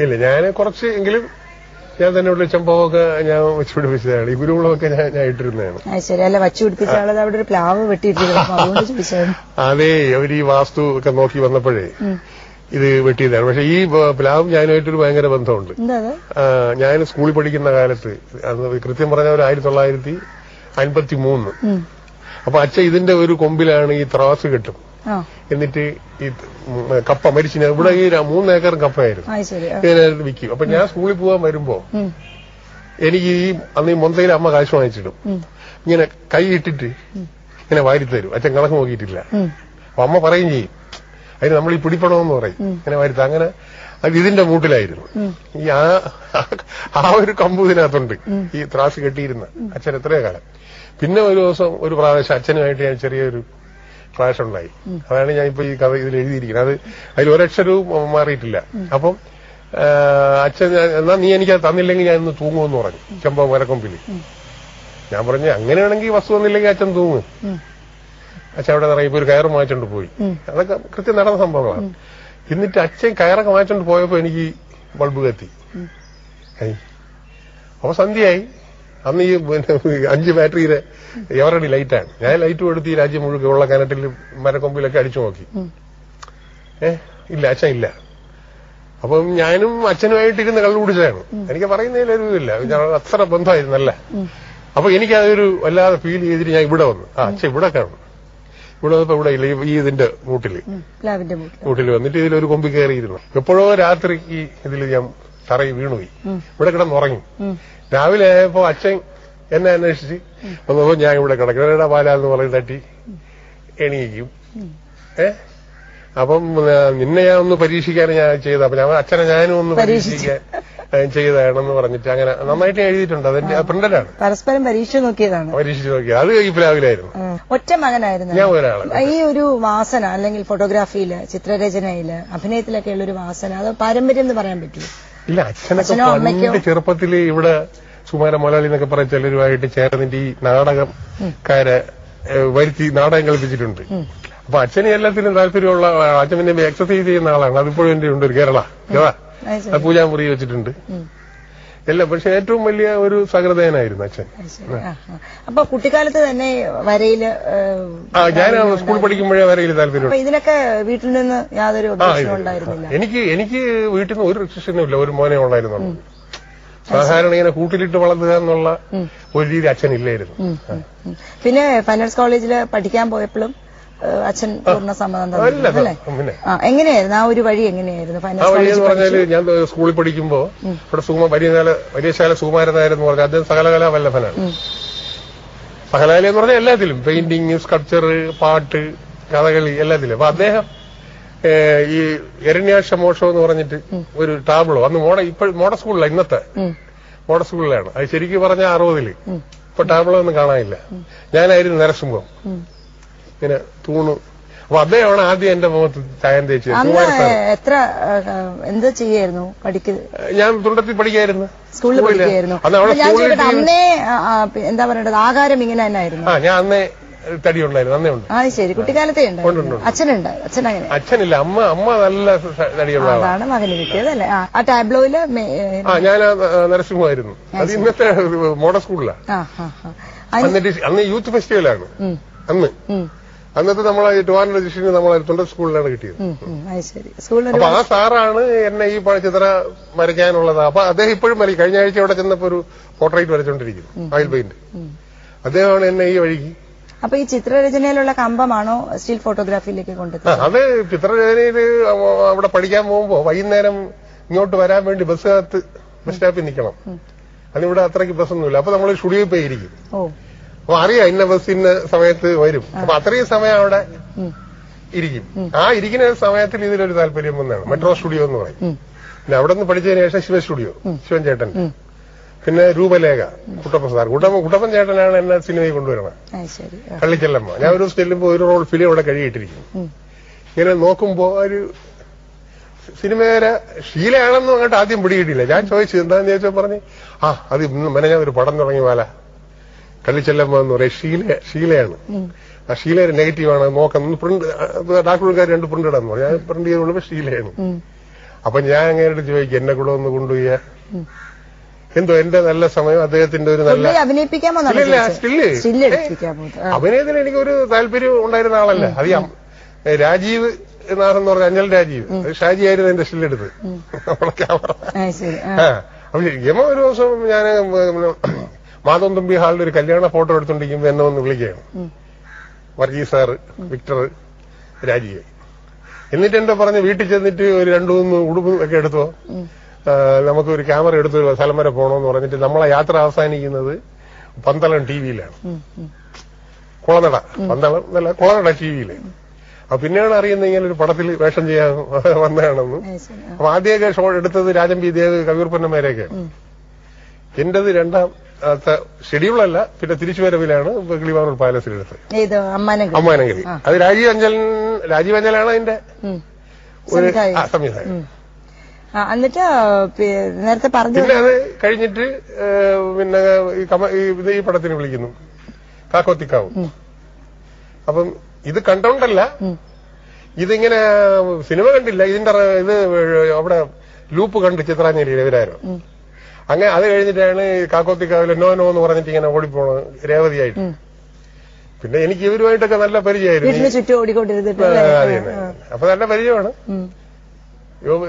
ഇല്ല, ഞാൻ കുറച്ച് എങ്കിലും ഞാൻ തന്നെ ഉള്ള ചെമ്പൊക്കെ ഞാൻ വെച്ച് പിടിപ്പിച്ചതാണ്. ഈ കുരുമുളകൊക്കെ ഞാൻ ഇട്ടിരുന്നതാണ്. ശരി. അല്ല, വച്ചു പിടിപ്പിച്ച ആളത് അവിടെ ഒരു പ്ലാവ് വെട്ടിയിട്ടിരുന്നു. അതേ, അവർ ഈ വാസ്തു ഒക്കെ നോക്കി വന്നപ്പോഴേ ഇത് വെട്ടിയതാണ്. പക്ഷെ ഈ പ്ലാവും ഞാനുമായിട്ടൊരു ഭയങ്കര ബന്ധമുണ്ട്. ഞാൻ സ്കൂളിൽ പഠിക്കുന്ന കാലത്ത്, അന്ന് കൃത്യം പറഞ്ഞ ഒരു 1953. അപ്പൊ അച്ഛൻ ഇതിന്റെ ഒരു കൊമ്പിലാണ് ഈ ത്രാസ് കെട്ടും. എന്നിട്ട് ഈ കപ്പ മരിച്ചിന് ഇവിടെ ഈ 3 ഏക്കർ കപ്പയായിരുന്നു, ഇങ്ങനെ വിൽക്കും. അപ്പൊ ഞാൻ സ്കൂളിൽ പോകാൻ വരുമ്പോ എനിക്ക് അന്ന് ഈ മൊന്തയിൽ അമ്മ കാശ് വാങ്ങിച്ചിടും. ഇങ്ങനെ കൈ ഇട്ടിട്ട് ഇങ്ങനെ വാരിത്തരും. അച്ഛൻ കണക്ക് നോക്കിയിട്ടില്ല. അപ്പൊ അമ്മ പറയും ചെയ്യും, അതിന് നമ്മൾ ഈ പിടിപ്പണമെന്ന് പറയും, ഇങ്ങനെ വാരിത്ത. അങ്ങനെ അത് ഇതിന്റെ മൂട്ടിലായിരുന്നു. ഈ ആ ഒരു കമ്പ് ഇതിനകത്തുണ്ട്, ഈ ത്രാസ് കെട്ടിയിരുന്ന അച്ഛൻ എത്രയോ കാലം. പിന്നെ ഒരു ദിവസം ഒരു പ്രാവശ്യം അച്ഛനുമായിട്ട് ഞാൻ ചെറിയൊരു ക്ലാഷ് ഉണ്ടായി. അതാണ് ഞാൻ ഇപ്പൊ ഈ കഥ ഇതിൽ എഴുതിയിരിക്കുന്നത്. അതിൽ ഒരക്ഷരവും മാറിയിട്ടില്ല. അപ്പം അച്ഛൻ, എന്നാ നീ എനിക്കത് തന്നില്ലെങ്കിൽ ഞാൻ ഇന്ന് തൂങ്ങുമെന്ന് പറഞ്ഞു, ചെമ്പ മരക്കൊമ്പില്. ഞാൻ പറഞ്ഞു, അങ്ങനെയാണെങ്കിൽ വസ്തു വന്നില്ലെങ്കിൽ അച്ഛൻ തൂങ്ങും. അച്ഛൻ അവിടെ നിറയെ ഒരു കയറ് മാറ്റോണ്ട് പോയി. അതൊക്കെ കൃത്യം നടന്ന സംഭവങ്ങളാണ്. എന്നിട്ട് അച്ഛൻ കയറൊക്കെ മാറ്റോണ്ട് പോയപ്പോ എനിക്ക് ബൾബ് കത്തി. അപ്പൊ സന്ധ്യയായി. അന്ന് ഈ 5 ബാറ്ററിയുടെ എവറടി ലൈറ്റാണ്. ഞാൻ ലൈറ്റ് കൊടുത്ത് ഈ രാജ്യം മുഴുവൻ ഉള്ള കിണറ്റിൽ മരക്കൊമ്പിലൊക്കെ അടിച്ചു നോക്കി. ഇല്ല, അച്ഛൻ ഇല്ല. അപ്പം ഞാനും അച്ഛനുമായിട്ടിരുന്ന് കള്ളു കുടിച്ചതാണ്. എനിക്ക് പറയുന്നതിലൊരു ഇല്ല, അത്ര ബന്ധമായിരുന്നല്ല. അപ്പൊ എനിക്കതൊരു വല്ലാതെ ഫീൽ ചെയ്തിട്ട് ഞാൻ ഇവിടെ വന്നു. അച്ഛൻ ഇവിടെ കാണും. ഇവിടെ വന്നപ്പോ ഇവിടെ ഇല്ല, ഈ ഇതിന്റെ മൂട്ടില് വന്നിട്ട് ഇതിലൊരു കൊമ്പി കയറിയിരുന്നു. എപ്പോഴോ രാത്രി ഈ ഇതിൽ ഞാൻ തറയിൽ വീണുപോയി. ഇവിടെ കിടന്നുറങ്ങി. രാവിലെ ആയപ്പോ അച്ഛൻ എന്നെ അന്വേഷിച്ച് വന്നപ്പോ ഞാൻ ഇവിടെ കിടക്കണ പാലാന്ന് പറഞ്ഞ് തട്ടി എണീക്കും. അപ്പം നിന്നെ ഞാൻ ഒന്ന് പരീക്ഷിക്കാൻ ഞാൻ ചെയ്ത. അപ്പൊ ഞാൻ അച്ഛനെ ഞാനും ഒന്ന് പരീക്ഷിക്കാൻ ചെയ്തതാണെന്ന് പറഞ്ഞിട്ട് അങ്ങനെ നന്നായിട്ട് എഴുതിയിട്ടുണ്ട്. അതിന്റെ പ്രിന്റഡാണ്. പരസ്പരം പരീക്ഷിച്ചു നോക്കിയതാണ്. അത് ഈ പ്ലാവിലായിരുന്നു. ഒറ്റ മകനായിരുന്നു. ഞാൻ ഒരാള്. ഈ ഒരു വാസന, അല്ലെങ്കിൽ ഫോട്ടോഗ്രാഫിയില്, ചിത്രരചനയില്, അഭിനയത്തിലൊക്കെ ഉള്ളൊരു വാസന, അത് പാരമ്പര്യം എന്ന് പറയാൻ പറ്റുമോ? ഇല്ല, അച്ഛനൊക്കെ പണ്ട് ചെറുപ്പത്തില് ഇവിടെ സുമാര മലയാളി എന്നൊക്കെ പറഞ്ഞ ചിലരുമായിട്ട് ചേർന്നിട്ട് ഈ നാടകക്കാരെ വരുത്തി നാടകം കളിപ്പിച്ചിട്ടുണ്ട്. അപ്പൊ അച്ഛന് എല്ലാത്തിനും താല്പര്യമുള്ള, അച്ഛൻ പിന്നെ എക്സസൈസ് ചെയ്യുന്ന ആളാണ്. അതിപ്പോഴും എന്റെ ഉണ്ട്, ഒരു കേരള പൂജാമുറി വെച്ചിട്ടുണ്ട് എല്ലാം. പക്ഷെ ഏറ്റവും വലിയ ഒരു സഹൃദയനായിരുന്നു അച്ഛൻ. അപ്പൊ കുട്ടിക്കാലത്ത് തന്നെ വരയില്, ഞാൻ സ്കൂളിൽ പഠിക്കുമ്പോഴേ വരയിൽ താല്പര്യം. ഇതിനൊക്കെ വീട്ടിൽ നിന്ന് യാതൊരു ഉണ്ടായിരുന്നില്ല. എനിക്ക് വീട്ടിൽ നിന്ന് ഒരു റെസ്ട്രിക്ഷനും ഇല്ല. ഒരു മോനെ ഉണ്ടായിരുന്നുള്ളൂ. സാധാരണ ഇങ്ങനെ കൂട്ടിലിട്ട് വളർത്തുക എന്നുള്ള ഒരു രീതി അച്ഛനില്ലായിരുന്നു. പിന്നെ ഫൈൻ ആർട്സ് കോളേജിൽ പഠിക്കാൻ പോയപ്പോഴും അച്ഛൻ പൂർണ്ണ സമ്മതം തന്നില്ലേ? എങ്ങനെയായിരുന്നു ആ ഒരു വഴി? എങ്ങനെയായിരുന്നു ഫൈൻ ആർട്സ് കോളേജ്? പറഞ്ഞാല് ഞാൻ സ്കൂളിൽ പഠിക്കുമ്പോ ഇവിടെ വലിയശാല സുകുമാരൻ നായർ എന്ന് പറഞ്ഞാൽ അദ്ദേഹം സകലകലാ വല്ലഭനാണ്. സകലകല എന്ന് പറഞ്ഞാൽ എല്ലാത്തിലും, പെയിന്റിങ്, സ്കൾപ്ചർ, പാട്ട്, കഥകളി, എല്ലാത്തിലും. അപ്പൊ അദ്ദേഹം ഈ എരണ്യാക്ഷമോഷം എന്ന് പറഞ്ഞിട്ട് ഒരു ടാബ്ലോ, അന്ന് മോഡൽ സ്കൂളിലാണ്, ഇന്നത്തെ മോഡൽ സ്കൂളിലാണ്. അത് ശരിക്കും പറഞ്ഞ 60-ല്. ഇപ്പൊ ടാബ്ലോ ഒന്നും കാണാനില്ല. ഞാനായിരുന്നു നരസിംഹം, ഇങ്ങനെ തൂണു. അപ്പൊ അദ്ദേഹമാണ് ആദ്യം എന്റെ മുഖത്ത് ചായം തേച്ചത്. എത്ര എന്ത് ചെയ്യായിരുന്നു? ഞാൻ തുണ്ടത്തിൽ പഠിക്കായിരുന്നു, സ്കൂളിൽ പഠിക്കായിരുന്നു. അന്നേ എന്താ പറയേണ്ടത്, ആകാരം ഇങ്ങനെ തന്നെ ആയിരുന്നു. ഞാൻ അന്നേ തടി ഉണ്ടായിരുന്നു, അന്നേ ഉണ്ട്. ശരി, കുട്ടിക്കാലത്തെ ഉണ്ട്. അച്ഛനുണ്ട്? അച്ഛനില്ല, അമ്മ നല്ല തടിയുള്ള ആളാണ്. മകന് കിട്ടിയത് അല്ലേ? ആ ടാബ്ലോയില് ഞാൻ നരസിംഹമായിരുന്നു. അത് ഇന്നത്തെ മോഡൽ സ്കൂളിലാണ്. എന്നിട്ട് അന്ന് യൂത്ത് ഫെസ്റ്റിവലാണ്. അന്നത്തെ നമ്മളെ ട്രിവാൻഡ്രം ഡിസ്ട്രിക്റ്റിന് നമ്മളെ തുണ്ടൽ സ്കൂളിലാണ് കിട്ടിയത്. അപ്പൊ ആ സാറാണ് എന്നെ ഈ ചിത്ര വരയ്ക്കാനുള്ളത്. അപ്പൊ അദ്ദേഹം ഇപ്പോഴും വരയ്ക്കും. കഴിഞ്ഞ ആഴ്ച അവിടെ ചെന്നപ്പോ ഒരു പോർട്രേറ്റ് വരച്ചോണ്ടിരിക്കുന്നു, ഓയിൽ പെയിന്റ്. അദ്ദേഹമാണ് എന്നെ ഈ വഴിക്ക്. അപ്പൊ ഈ ചിത്രരചനയിലുള്ള കമ്പമാണോ സ്റ്റിൽ ഫോട്ടോഗ്രാഫിയിലേക്ക് കൊണ്ടുവരുന്നത്? അത് ചിത്രരചനയില് അവിടെ പഠിക്കാൻ പോകുമ്പോ വൈകുന്നേരം ഇങ്ങോട്ട് വരാൻ വേണ്ടി ബസ് സ്റ്റോപ്പിൽ നിൽക്കണം. അതിവിടെ അത്രയ്ക്ക് ബസ്സൊന്നുമില്ല. അപ്പൊ നമ്മൾ സ്റ്റുഡിയോയിൽ പോയി ഇരിക്കും. അപ്പൊ അറിയാം ഇന്ന ബസ് ഇന്ന സമയത്ത് വരും. അപ്പൊ അത്രയും സമയം അവിടെ ഇരിക്കും. ആ ഇരിക്കുന്ന സമയത്തിൽ ഇതിലൊരു താല്പര്യം വന്നതാണ്. മെട്രോ സ്റ്റുഡിയോ എന്ന് പറയും. പിന്നെ അവിടെ നിന്ന് പഠിച്ചതിന് ശേഷം ശിവ സ്റ്റുഡിയോ, ശിവൻ ചേട്ടൻ. പിന്നെ രൂപലേഖ, കുട്ടപ്പൻ സാർ. കുട്ടപ്പൻ ചേട്ടനാണ് എന്നെ സിനിമയിൽ കൊണ്ടുവരണം. കള്ളിച്ചെല്ലമ്മ. ഞാൻ ഒരു ചെല്ലുമ്പോ ഒരു റോൾ ഫിലിം അവിടെ കഴിയിട്ടിരിക്കും. ഇങ്ങനെ നോക്കുമ്പോ ഒരു സിനിമയുടെ ഷീലയാണെന്നും അങ്ങോട്ട് ആദ്യം പിടികിട്ടില്ല. ഞാൻ ചോദിച്ചു എന്താന്ന് ചോദിച്ചാൽ പറഞ്ഞ് അത് ഞാൻ ഒരു പടം തുടങ്ങി പോലെ കള്ളിച്ചെല്ലമ്മ എന്ന് പറയും. ഷീലയാണ്. ആ ഷീലയുടെ നെഗറ്റീവാണ്, നോക്കാം പ്രിന്റ്. ഡാക്ടർക്കാർ 2 പ്രിന്റ് ഇടാന്ന് പറഞ്ഞു. ഞാൻ പ്രിന്റ് ചെയ്തുള്ളപ്പോ ഷീലയാണ്. അപ്പൊ ഞാൻ അങ്ങനെ ചോദിക്കും എന്നെ കൂടെ ഒന്ന് കൊണ്ടുപോയ എന്തോ എന്റെ നല്ല സമയം അദ്ദേഹത്തിന്റെ ഒരു നല്ല അഭിനയത്തിന് എനിക്കൊരു താല്പര്യം ഉണ്ടായിരുന്ന ആളല്ല. അത് രാജീവ് നാഥെന്ന് പറഞ്ഞ അഞ്ചൽ രാജീവ്, ഷാജി ആയിരുന്നു എന്റെ സ്റ്റില്ലെടുത്ത് ക്യാമറ. അപ്പൊ യമ ഒരു ദിവസം ഞാൻ മാധവൻ തമ്പി ഹാളിൽ ഒരു കല്യാണ ഫോട്ടോ എടുത്തോണ്ടിരിക്കുമ്പോ എന്നെ ഒന്ന് വിളിക്കുകയാണ്, വർഗീസ് സാറ്, വിക്ടർ, രാജീവ്. എന്നിട്ട് എന്റെ പറഞ്ഞ് വീട്ടിൽ ചെന്നിട്ട് ഒരു 2-3 ഉടുപ്പ് ഒക്കെ എടുത്തോ, നമുക്ക് ഒരു ക്യാമറ എടുത്ത് സ്ഥലം വരെ പോകണമെന്ന് പറഞ്ഞിട്ട് നമ്മളെ യാത്ര അവസാനിക്കുന്നത് പന്തളം ടിവിയിലാണ്. കുളനട, പന്തളം എന്നല്ല കുളനട ടിവിയില്. അപ്പൊ പിന്നെയാണ് അറിയുന്നത് ഇങ്ങനെ ഒരു പടത്തിൽ വേഷം ചെയ്യാൻ വന്നതാണെന്ന്. അപ്പൊ ആദ്യമൊക്കെ ഷോ എടുത്തത് രാജംബി ദേവ്, കവിയൂർപ്പന്നമേരെയൊക്കെയാണ്. എന്റേത് രണ്ടാമത്തെ ഷെഡ്യൂളല്ല, പിന്നെ തിരിച്ചുവരവിലാണ് കിളിമാനൂർ പാലസിലെടുത്തത് അമ്മാനഗിരി. അത് രാജീവ് അഞ്ചലാണ് അതിന്റെ ഒരു സംവിധാനം. എന്നിട്ട് നേരത്തെ പറഞ്ഞു. പിന്നെ അത് കഴിഞ്ഞിട്ട് പിന്നെ ഈ പടത്തിന് വിളിക്കുന്നു കാക്കോത്തിക്കാവും. അപ്പം ഇത് കണ്ടോണ്ടല്ല, ഇതിങ്ങനെ സിനിമ കണ്ടില്ല, ഇതിന്റെ ഇത് അവിടെ ലൂപ്പ് കണ്ട് ചിത്രാഞ്ജലി രവിരാരോ. അങ്ങനെ അത് കഴിഞ്ഞിട്ടാണ് കാക്കോത്തിക്കാവിലെ നോ എന്ന് പറഞ്ഞിട്ട് ഇങ്ങനെ ഓടിപ്പോണത് രേവതിയായിട്ട്. പിന്നെ എനിക്ക് ഇവരുമായിട്ടൊക്കെ നല്ല പരിചയമായിരുന്നു. അപ്പൊ നല്ല പരിചയമാണ്,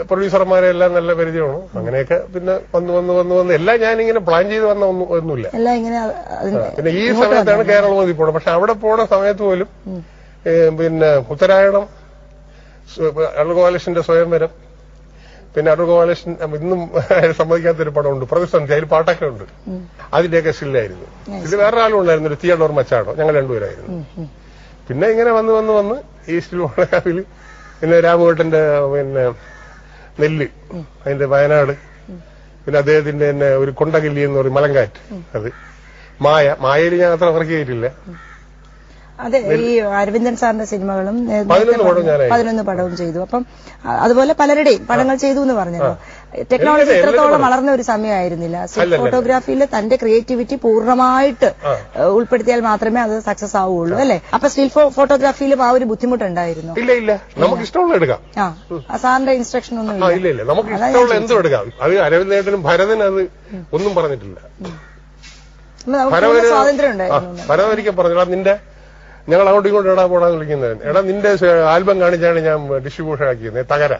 പ്രൊഡ്യൂസർമാരെ എല്ലാം നല്ല പരിചയമാണ്. അങ്ങനെയൊക്കെ പിന്നെ വന്ന് എല്ലാം ഞാനിങ്ങനെ പ്ലാൻ ചെയ്ത് വന്ന ഒന്നുമില്ല. പിന്നെ ഈ സമയത്താണ് കേരളമോദി പോണത്. പക്ഷെ അവിടെ പോണ സമയത്ത് പോലും പിന്നെ ഉത്തരായണം, അടൂർ ഗോപാലകൃഷ്ണന്റെ സ്വയംവരം, പിന്നെ അടൂർ ഗോപാലകൃഷ്ണൻ ഇന്നും സമ്മതിക്കാത്തൊരു പടമുണ്ട് പ്രതിസന്ധി, അതിൽ പാട്ടൊക്കെ ഉണ്ട്, അതിന്റെയൊക്കെ സ്റ്റില്ലായിരുന്നു. ഇതിൽ വേറൊരാളും ഉണ്ടായിരുന്നു, ഒരു തിയേഡോർ മച്ചാടോ, ഞങ്ങൾ രണ്ടുപേരായിരുന്നു. പിന്നെ ഇങ്ങനെ വന്ന് ഈ സ്റ്റിൽ വളകാവില് പിന്നെ രാമകോട്ടന്റെ പിന്നെ നെല്ല്, അതിന്റെ വയനാട്, പിന്നെ അദ്ദേഹത്തിന്റെ തന്നെ ഒരു കൊണ്ടകില്ലി എന്ന് പറയും മലങ്കാറ്റ്, അത് മായയിൽ ഞാൻ അത്ര വർക്ക് ചെയ്തിട്ടില്ല. അതെ, ഈ അരവിന്ദൻ സാറിന്റെ സിനിമകളും 11 പടവും ചെയ്തു. അപ്പം അതുപോലെ പലരുടെയും പടങ്ങൾ ചെയ്തു എന്ന് പറഞ്ഞല്ലോ. ടെക്നോളജി ഇത്രത്തോളം വളർന്ന ഒരു സമയമായിരുന്നില്ല. ഫോട്ടോഗ്രാഫിയിൽ തന്റെ ക്രിയേറ്റിവിറ്റി പൂർണ്ണമായിട്ട് ഉൾപ്പെടുത്തിയാൽ മാത്രമേ അത് സക്സസ് ആവുകയുള്ളൂ, അല്ലെ? അപ്പൊ സ്റ്റിൽ ഫോട്ടോഗ്രാഫിയിലും ആ ഒരു ബുദ്ധിമുട്ടുണ്ടായിരുന്നു? ഇല്ല, നമുക്ക് ഇഷ്ടമുള്ള എടുക്കാം. സാറിന്റെ ഇൻസ്ട്രക്ഷൻ ഒന്നും ഇല്ല, നമുക്ക് ഇഷ്ടമുള്ള എന്തും എടുക്കാം. അത് അരവിന്ദേട്ടനും ഭരതനും അത് ഒന്നും പറഞ്ഞിട്ടില്ല. സ്വാതന്ത്ര്യം ഉണ്ടായിരുന്നു. ഭരതൻ ഒരിക്കൽ പറഞ്ഞാ നിന്റെ ഞങ്ങൾ അങ്ങോട്ടും ഇങ്ങോട്ടും പോടാന്ന് വിളിക്കുന്നത്, നിന്റെ ആൽബം കാണിച്ചാണ് ഞാൻ ഡിസ്ട്രിബ്യൂഷൻ ആക്കിയത് തകര.